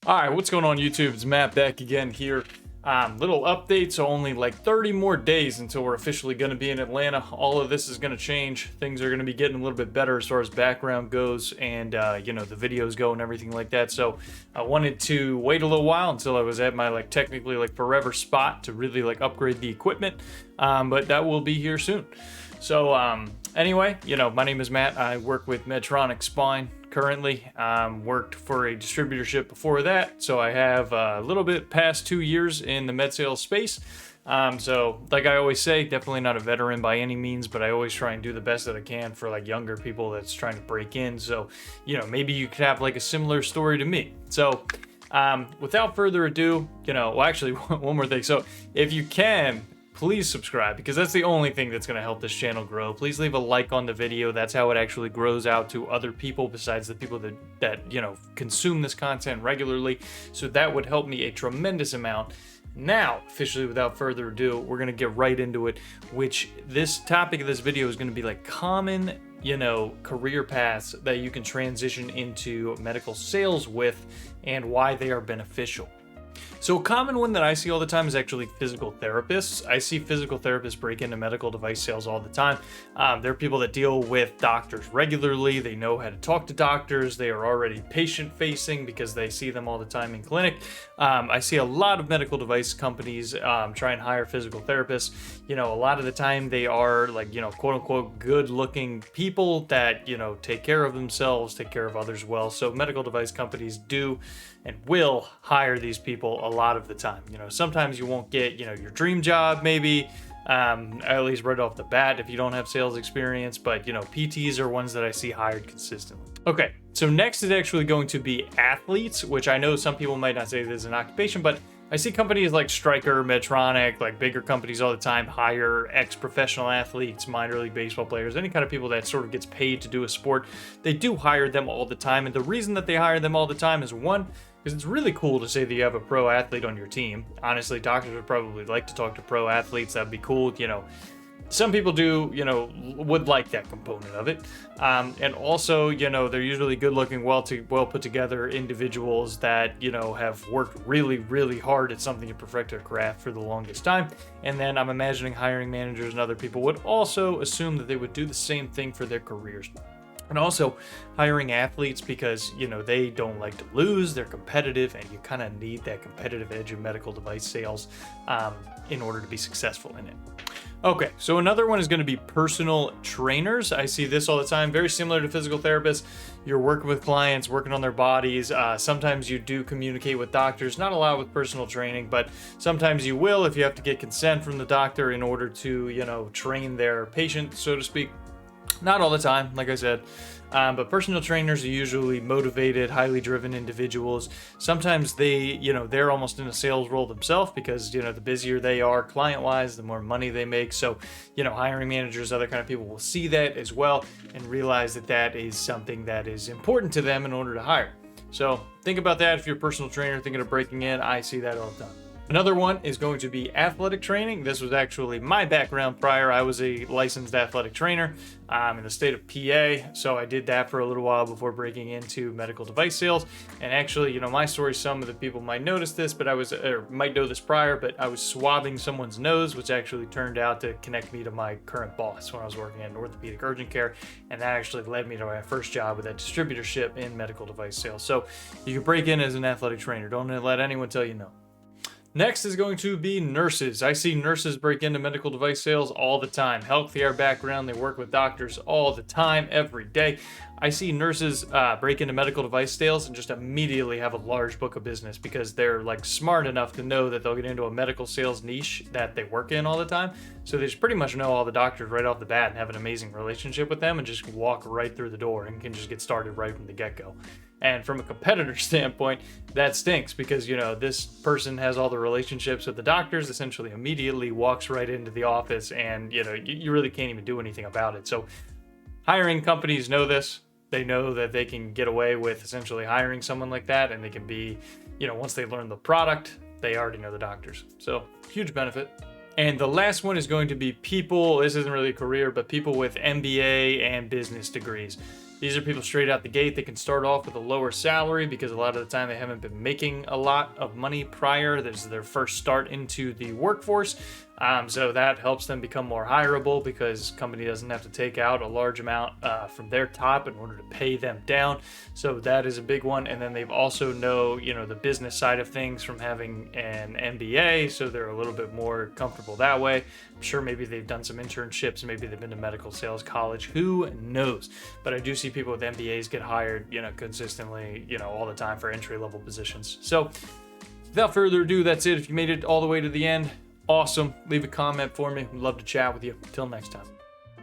All right, what's going on YouTube? It's Matt back again here. Little update, so only like 30 more days until we're officially going to be in Atlanta. All of this is going to change. Things are going to be getting a little bit better as far as background goes and, the videos go and everything like that. So I wanted to wait a little while until I was at my technically forever spot to really upgrade the equipment. But that will be here soon. So anyway, my name is Matt. I work with Medtronic Spine currently. Worked for a distributorship before that, so I have a little bit past 2 years in the med sales space. So like I always say, definitely not a veteran by any means, but I always try and do the best that I can for younger people that's trying to break in. So, maybe you could have a similar story to me. So without further ado, actually one more thing. So if you can, please subscribe, because that's the only thing that's going to help this channel grow. Please leave a like on the video. That's how it actually grows out to other people besides the people that consume this content regularly. So that would help me a tremendous amount. Now, officially, without further ado, we're going to get right into it, which this topic of this video is going to be common, career paths that you can transition into medical sales with and why they are beneficial. So a common one that I see all the time is actually physical therapists. I see physical therapists break into medical device sales all the time. They're people that deal with doctors regularly. They know how to talk to doctors. They are already patient-facing because they see them all the time in clinic. I see a lot of medical device companies try and hire physical therapists. A lot of the time they are quote-unquote good-looking people that, take care of themselves, take care of others well. So medical device companies do and will hire these people a lot of the time. Sometimes you won't get, your dream job maybe, at least right off the bat if you don't have sales experience, but PTs are ones that I see hired consistently. Okay, so next is actually going to be athletes, which I know some people might not say this is an occupation, but I see companies like Stryker, Medtronic, bigger companies all the time hire ex-professional athletes, minor league baseball players, any kind of people that sort of gets paid to do a sport. They do hire them all the time, and the reason that they hire them all the time is one, because it's really cool to say that you have a pro athlete on your team. Honestly, doctors would probably like to talk to pro athletes. That'd be cool. Some people do, would like that component of it. And also, they're usually good looking, well put together individuals that, have worked really, really hard at something to perfect their craft for the longest time. And then I'm imagining hiring managers and other people would also assume that they would do the same thing for their careers. And also hiring athletes because, they don't like to lose, they're competitive, and you kind of need that competitive edge in medical device sales in order to be successful in it. Okay, so another one is going to be personal trainers. I see this all the time, very similar to physical therapists. You're working with clients, working on their bodies. Sometimes you do communicate with doctors, not a lot with personal training, but sometimes you will if you have to get consent from the doctor in order to, train their patient, so to speak. Not all the time, like I said, but personal trainers are usually motivated, highly driven individuals. Sometimes they, they're almost in a sales role themselves because, the busier they are client-wise, the more money they make. So, hiring managers, other kind of people will see that as well and realize that that is something that is important to them in order to hire. So think about that if you're a personal trainer thinking of breaking in. I see that all the time. Another one is going to be athletic training. This was actually my background prior. I was a licensed athletic trainer in the state of PA, so I did that for a little while before breaking into medical device sales. And actually, my story, some of the people might notice this, but might know this prior, but I was swabbing someone's nose, which actually turned out to connect me to my current boss when I was working in orthopedic urgent care, and that actually led me to my first job with that distributorship in medical device sales. So you can break in as an athletic trainer. Don't let anyone tell you no. Next is going to be nurses. I see nurses break into medical device sales all the time. Healthcare background, they work with doctors all the time, every day. I see nurses break into medical device sales and just immediately have a large book of business because they're smart enough to know that they'll get into a medical sales niche that they work in all the time. So they just pretty much know all the doctors right off the bat and have an amazing relationship with them and just walk right through the door and can just get started right from the get-go. And from a competitor standpoint, that stinks because, this person has all the relationships with the doctors, essentially immediately walks right into the office and, you really can't even do anything about it. So hiring companies know this. They know that they can get away with essentially hiring someone like that, and they can be, once they learn the product, they already know the doctors. So huge benefit. And the last one is going to be people, this isn't really a career, but people with MBA and business degrees. These are people straight out the gate. They can start off with a lower salary because a lot of the time they haven't been making a lot of money prior. This is their first start into the workforce. So that helps them become more hireable because company doesn't have to take out a large amount from their top in order to pay them down. So that is a big one. And then they've also know the business side of things from having an MBA, so they're a little bit more comfortable that way. I'm sure maybe they've done some internships, maybe they've been to medical sales college, who knows? But I do see people with MBAs get hired, consistently, all the time for entry-level positions. So without further ado, that's it. If you made it all the way to the end, awesome. Leave a comment for me. We'd love to chat with you. Until next time.